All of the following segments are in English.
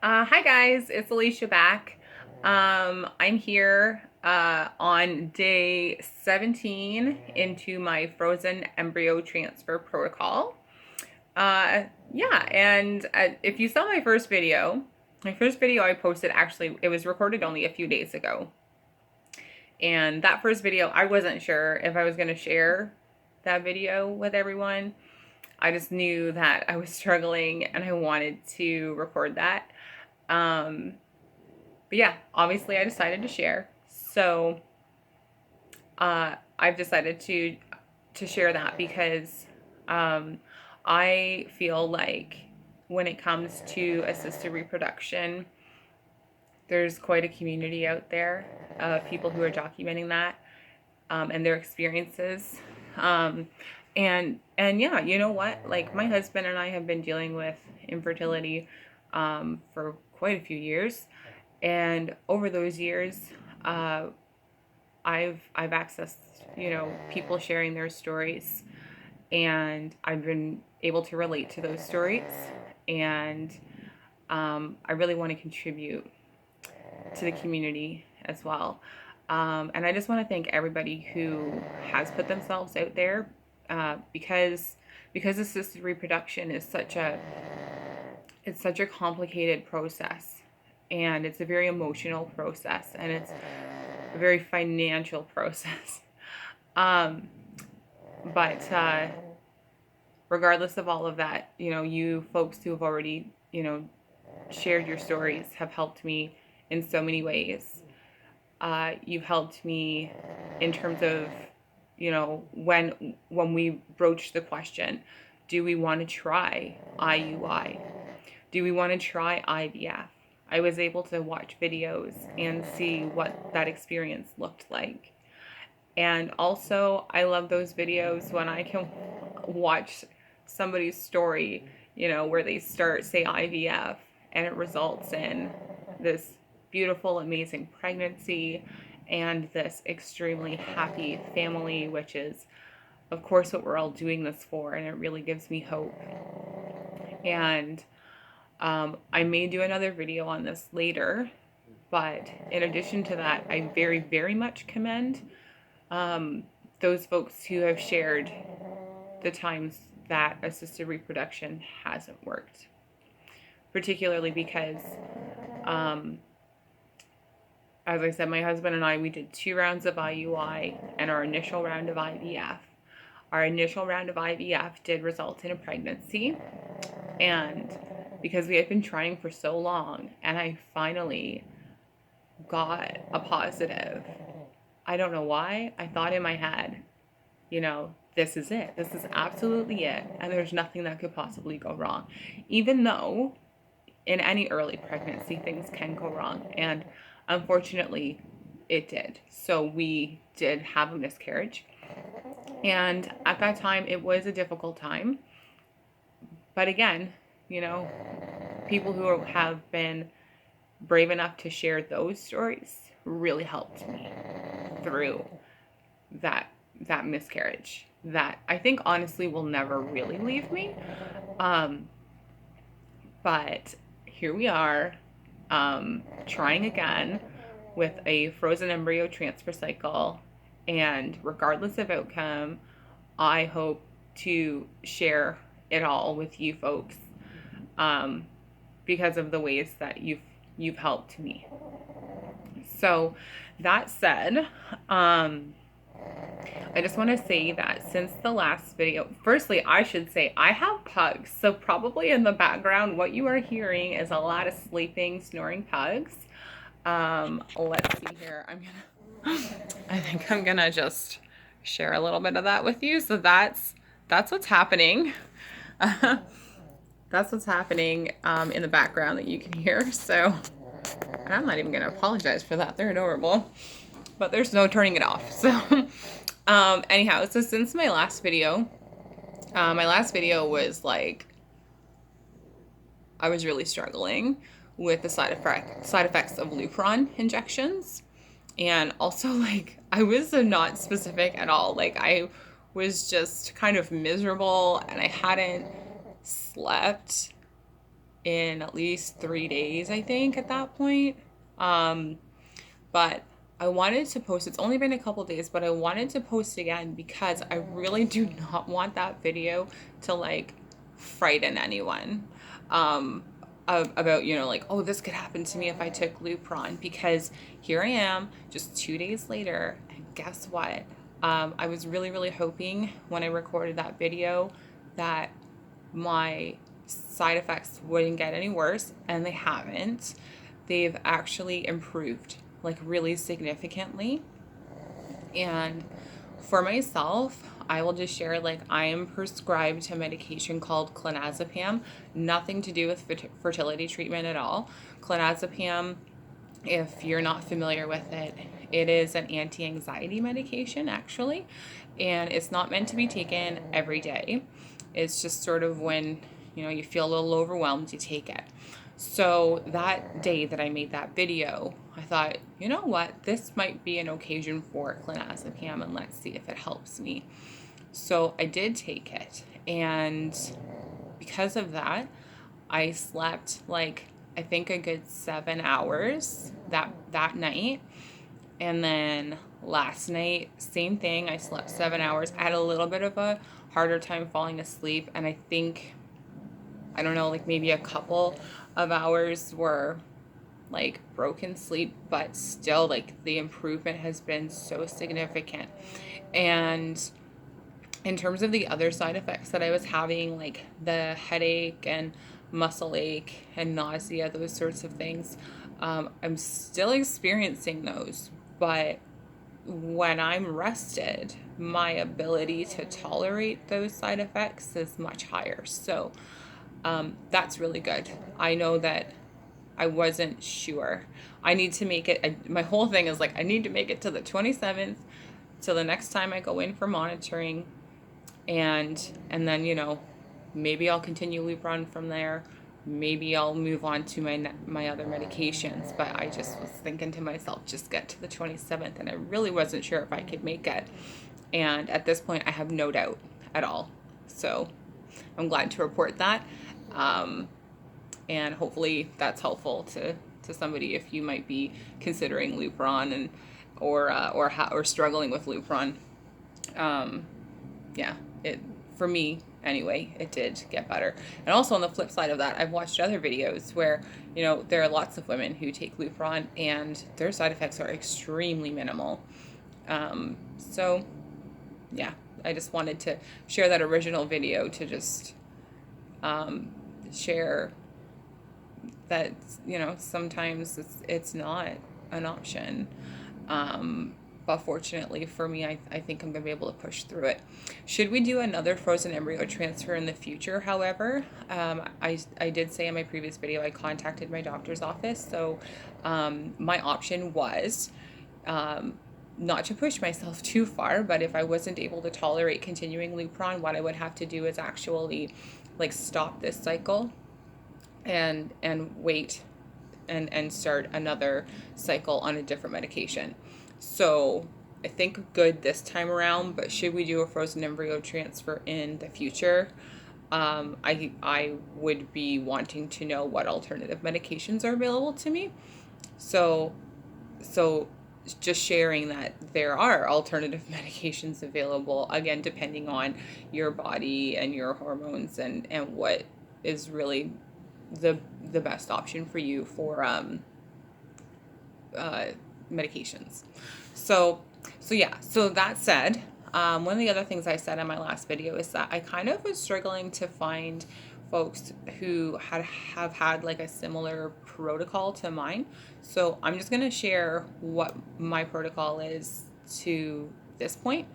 Hi guys, it's Alicia back. I'm here on day 17 into my frozen embryo transfer protocol. Yeah, and if you saw my first video I posted, actually it was recorded only a few days ago. And that first video, I wasn't sure if I was going to share that video with everyone. I just knew that I was struggling and I wanted to record that. Um, but yeah, obviously I decided to share. So I've decided to share that because um, I feel like when it comes to assisted reproduction, there's quite a community out there of people who are documenting that and their experiences. Um, and yeah, you know what? Like my husband and I have been dealing with infertility for quite a few years, and over those years, uh, I've accessed people sharing their stories, and I've been able to relate to those stories, and I really want to contribute to the community as well. And I just want to thank everybody who has put themselves out there because assisted reproduction is such a complicated process, and it's a very emotional process, and it's a very financial process. Um, but regardless of all of that, you folks who have already, shared your stories have helped me in so many ways. You've helped me in terms of, when we broach the question, do we want to try IUI? Do we want to try IVF? I was able to watch videos and see what that experience looked like. And also, I love those videos when I can watch somebody's story, where they start, say, IVF, and it results in this beautiful, amazing pregnancy and this extremely happy family, which is, of course, what we're all doing this for. And it really gives me hope. And I may do another video on this later, but in addition to that, I very, very much commend those folks who have shared the times that assisted reproduction hasn't worked. Particularly because, as I said, my husband and I, we did 2 rounds of IUI and our initial round of IVF. Our initial round of IVF did result in a pregnancy, and because we had been trying for so long and I finally got a positive, I don't know why, I thought in my head, this is it. This is absolutely it. And there's nothing that could possibly go wrong. Even though in any early pregnancy, things can go wrong. And unfortunately, it did. So we did have a miscarriage. And at that time, it was a difficult time. But again, people who have been brave enough to share those stories really helped me through that miscarriage that I think honestly will never really leave me. But here we are, trying again with a frozen embryo transfer cycle, and regardless of outcome, I hope to share it all with you folks, because of the ways that you've helped me. So that said, I just want to say that since the last video, firstly, I should say I have pugs. So probably in the background, what you are hearing is a lot of sleeping, snoring pugs. Let's see here. I think I'm gonna just share a little bit of that with you. So that's what's happening. That's what's happening in the background that you can hear. So, and I'm not even gonna apologize for that. They're adorable, but there's no turning it off. So. Anyhow, so since my last video was like, I was really struggling with the side effects of lupron injections. And also, like, I was not specific at all. Like, I was just kind of miserable, and I hadn't slept in at least 3 days, I think, at that point. But I wanted to post, it's only been a couple days, but I wanted to post again because I really do not want that video to like frighten anyone about, you know, like, oh, this could happen to me if I took lupron, because here I am just 2 days later, and guess what? I was really, really hoping when I recorded that video that my side effects wouldn't get any worse, and they haven't. They've actually improved like really significantly. And for myself, I will just share, like, I am prescribed a medication called clonazepam, nothing to do with fertility treatment at all. Clonazepam, if you're not familiar with it, it is an anti-anxiety medication actually, and it's not meant to be taken every day. It's just sort of when, you know, you feel a little overwhelmed, you take it. So that day that I made that video, I thought, you know what, this might be an occasion for clonazepam, and let's see if it helps me. So I did take it, and because of that, I slept like, I think a good 7 hours that night. And then last night, same thing. I slept 7 hours. I had a little bit of a harder time falling asleep, and I think, I don't know, like maybe a couple of hours were like broken sleep, but still, like, the improvement has been so significant. And in terms of the other side effects that I was having, like the headache and muscle ache and nausea, those sorts of things, I'm still experiencing those. But when I'm rested, my ability to tolerate those side effects is much higher. So that's really good. I know that I wasn't sure. I need to make it, my whole thing is like, I need to make it to the 27th, till the next time I go in for monitoring. And then, you know, maybe I'll continue lupron from there. Maybe I'll move on to my other medications. But I just was thinking to myself, just get to the 27th. And I really wasn't sure if I could make it. And at this point, I have no doubt at all. So I'm glad to report that. And hopefully that's helpful to somebody if you might be considering lupron, and or struggling with lupron. Yeah, it, for me anyway, it did get better. And also on the flip side of that, I've watched other videos where, you know, there are lots of women who take lupron and their side effects are extremely minimal. So yeah, I just wanted to share that original video to just share that, you know, sometimes it's not an option. But fortunately for me, I think I'm going to be able to push through it. Should we do another frozen embryo transfer in the future, however, I did say in my previous video, I contacted my doctor's office. So my option was not to push myself too far, but if I wasn't able to tolerate continuing lupron, what I would have to do is actually like stop this cycle and wait and start another cycle on a different medication. So I think good this time around, but should we do a frozen embryo transfer in the future? I would be wanting to know what alternative medications are available to me. So just sharing that there are alternative medications available, again, depending on your body and your hormones and what is really the best option for you for medications. So yeah, so that said, one of the other things I said in my last video is that I kind of was struggling to find folks who have had like a similar protocol to mine. So I'm just going to share what my protocol is to this point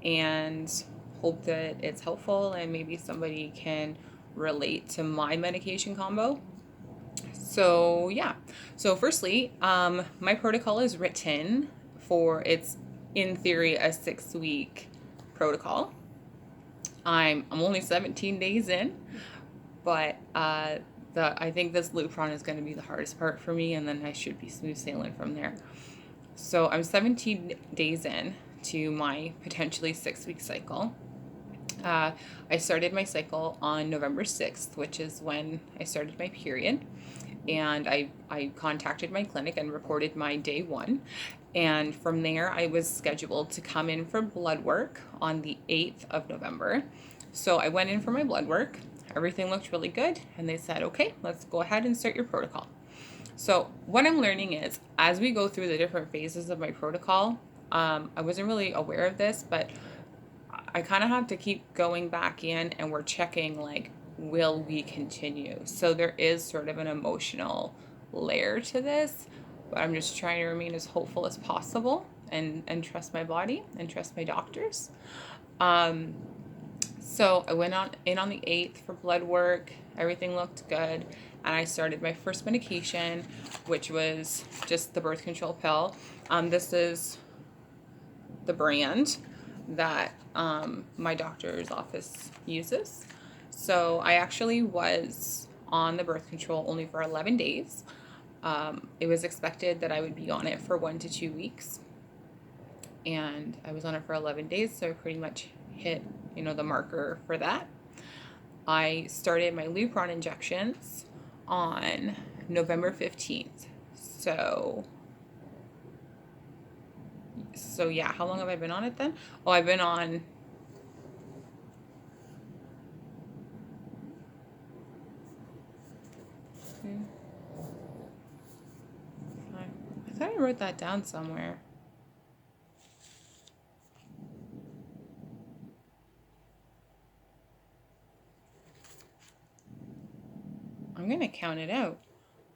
and hope that it's helpful and maybe somebody can relate to my medication combo. So yeah, so firstly, my protocol is written for, it's in theory a 6-week protocol. I'm only 17 days in, but I think this lupron is going to be the hardest part for me, and then I should be smooth sailing from there. So I'm 17 days in to my potentially 6-week cycle. Uh, I started my cycle on November 6th, which is when I started my period. And I contacted my clinic and reported my day one. And from there, I was scheduled to come in for blood work on the 8th of November. So I went in for my blood work. Everything looked really good. And they said, okay, let's go ahead and start your protocol. So what I'm learning is, as we go through the different phases of my protocol, I wasn't really aware of this, but I kind of have to keep going back in and we're checking, like, will we continue? So there is sort of an emotional layer to this, but I'm just trying to remain as hopeful as possible and trust my body and trust my doctors. Um, so I went on the 8th for blood work. Everything looked good. And I started my first medication, which was just the birth control pill. This is the brand that my doctor's office uses. So I actually was on the birth control only for 11 days. It was expected that I would be on it for 1 to 2 weeks. And I was on it for 11 days, so I pretty much hit, the marker for that. I started my lupron injections on November 15th. So yeah, how long have I been on it then? Oh, I've been on I thought I wrote that down somewhere. I'm gonna count it out.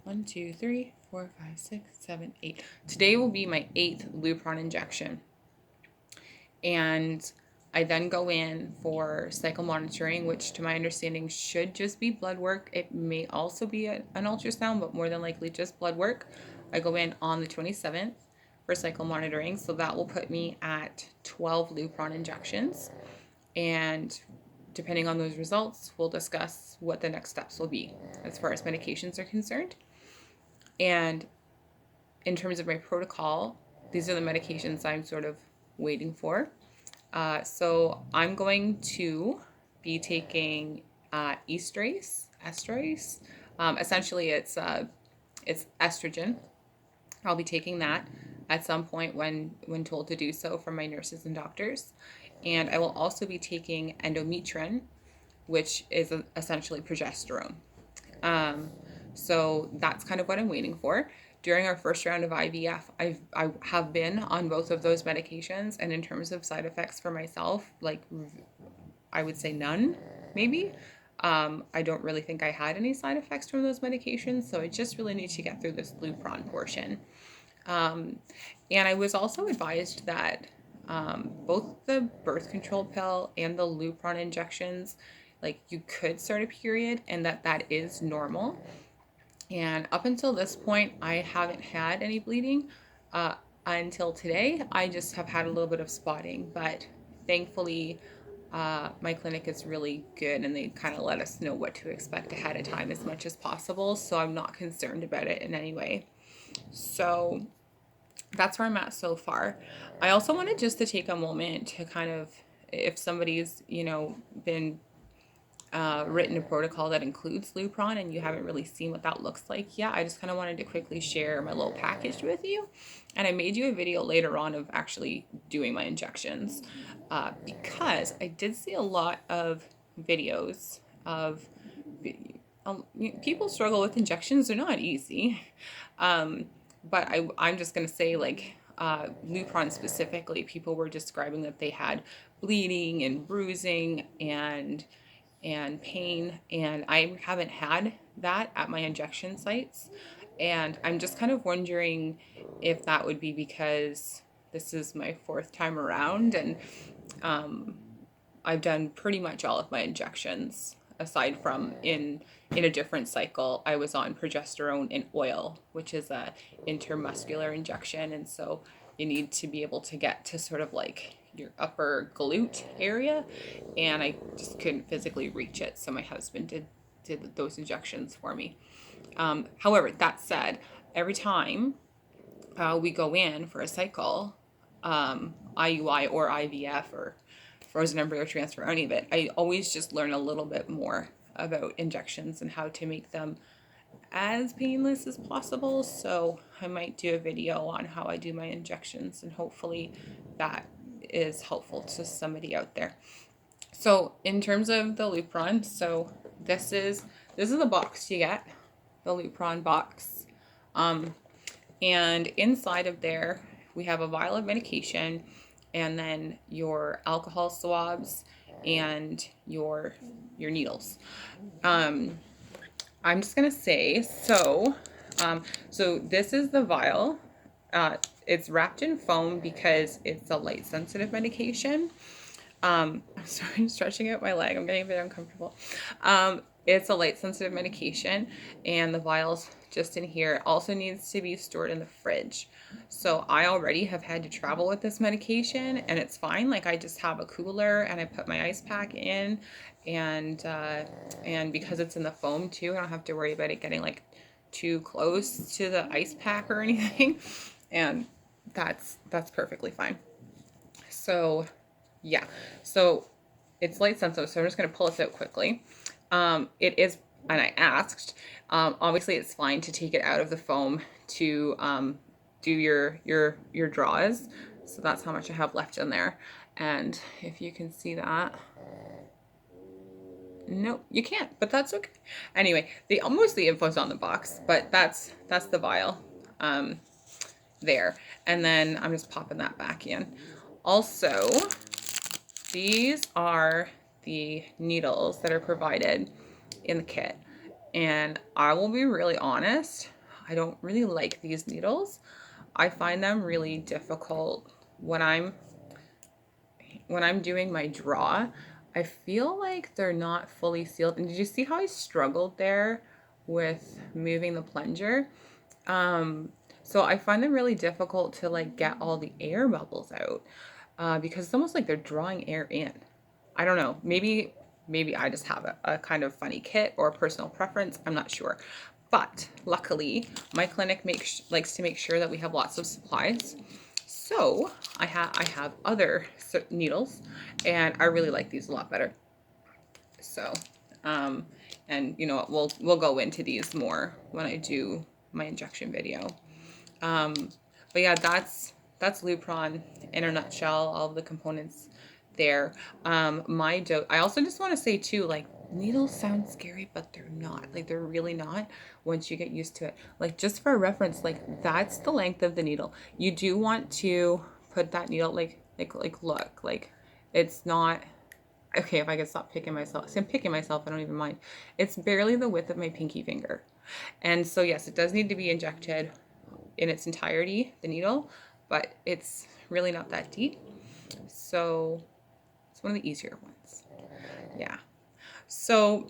1, 2, 3, 4, 5, 6, 7, 8. Today will be my 8th lupron injection. And I then go in for cycle monitoring, which to my understanding should just be blood work. It may also be an ultrasound, but more than likely just blood work. I go in on the 27th for cycle monitoring, so that will put me at 12 lupron injections. And depending on those results, we'll discuss what the next steps will be as far as medications are concerned. And in terms of my protocol, these are the medications I'm sort of waiting for. So I'm going to be taking estrase. Essentially, it's estrogen. I'll be taking that at some point when told to do so from my nurses and doctors. And I will also be taking endometrine, which is essentially progesterone. So that's kind of what I'm waiting for. During our first round of IVF, I have been on both of those medications, and in terms of side effects for myself, like, I would say none, maybe. I don't really think I had any side effects from those medications, so I just really need to get through this lupron portion. And I was also advised that both the birth control pill and the lupron injections, like, you could start a period and that is normal. And up until this point, I haven't had any bleeding. Until today, I just have had a little bit of spotting, but thankfully, my clinic is really good and they kind of let us know what to expect ahead of time as much as possible. So I'm not concerned about it in any way. So that's where I'm at so far. I also wanted just to take a moment to kind of, if somebody's, been written a protocol that includes lupron and you haven't really seen what that looks like yet, I just kind of wanted to quickly share my little package with you. And I made you a video later on of actually doing my injections because I did see a lot of videos of people struggle with injections. They're not easy. But I'm just going to say, like, lupron specifically, people were describing that they had bleeding and bruising and pain, and I haven't had that at my injection sites. And I'm just kind of wondering if that would be because this is my 4th time around, and I've done pretty much all of my injections aside from in a different cycle. I was on progesterone and oil, which is a intermuscular injection, and so you need to be able to get to sort of like your upper glute area, and I just couldn't physically reach it, so my husband did those injections for me. However, that said, every time we go in for a cycle, IUI or IVF or frozen embryo transfer or any of it. I always just learn a little bit more about injections and how to make them as painless as possible. So I might do a video on how I do my injections, and hopefully that is helpful to somebody out there. So in terms of the lupron, so this is the box you get, the lupron box. And inside of there, we have a vial of medication, and then your alcohol swabs and your needles. I'm just gonna say, so this is the vial. It's wrapped in foam because it's a light sensitive medication. I'm sorry, I'm stretching out my leg. I'm getting a bit uncomfortable. It's a light sensitive medication, and the vial's just in here. It also needs to be stored in the fridge. So I already have had to travel with this medication, and it's fine. Like, I just have a cooler and I put my ice pack in, and because it's in the foam too, I don't have to worry about it getting like too close to the ice pack or anything. And that's perfectly fine. So yeah, so it's light sensitive, so I'm just going to pull this out quickly. It is, and I asked, obviously it's fine to take it out of the foam to do your draws. So that's how much I have left in there. And if you can see that, no, you can't, but that's okay. Anyway, most of the info's on the box, but that's the vial there. And then I'm just popping that back in. Also, these are the needles that are provided in the kit. And I will be really honest, I don't really like these needles. I find them really difficult when I'm doing my draw. I feel like they're not fully sealed. And did you see how I struggled there with moving the plunger? So I find them really difficult to like get all the air bubbles out. Because it's almost like they're drawing air in. I don't know. Maybe I just have a kind of funny kit or personal preference. I'm not sure. But luckily, my clinic likes to make sure that we have lots of supplies. So I have other needles, and I really like these a lot better. So, and you know what, we'll go into these more when I do my injection video. But yeah, that's lupron in a nutshell, all of the components there. I also just want to say too, like, needles sound scary, but they're not. Like, they're really not once you get used to it. Like, just for reference, like, that's the length of the needle. You do want to put that needle, look, like, it's not, okay, if I could stop picking myself. See, I'm picking myself, I don't even mind. It's barely the width of my pinky finger. And so, yes, it does need to be injected in its entirety, the needle, but it's really not that deep. So it's one of the easier ones. Yeah. So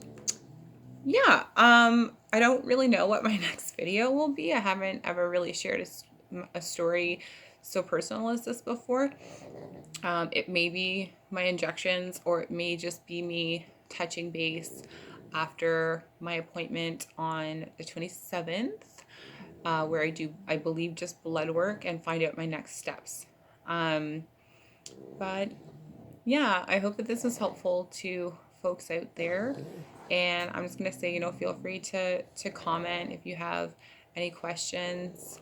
yeah, I don't really know what my next video will be. I haven't ever really shared a story so personal as this before. It may be my injections, or it may just be me touching base after my appointment on the 27th. Where I believe, just blood work and find out my next steps. But yeah, I hope that this is helpful to folks out there. And I'm just going to say, feel free to comment if you have any questions,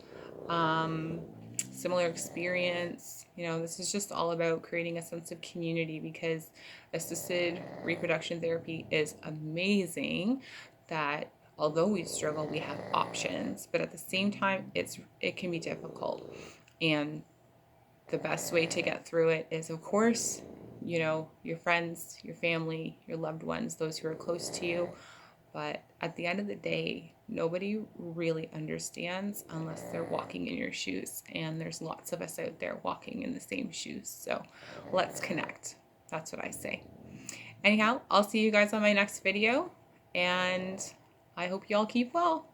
similar experience. This is just all about creating a sense of community, because assisted reproduction therapy is amazing, that although we struggle, we have options, but at the same time, it can be difficult. And the best way to get through it is, of course, your friends, your family, your loved ones, those who are close to you. But at the end of the day, nobody really understands unless they're walking in your shoes. And there's lots of us out there walking in the same shoes. So let's connect. That's what I say. Anyhow, I'll see you guys on my next video. And I hope you all keep well.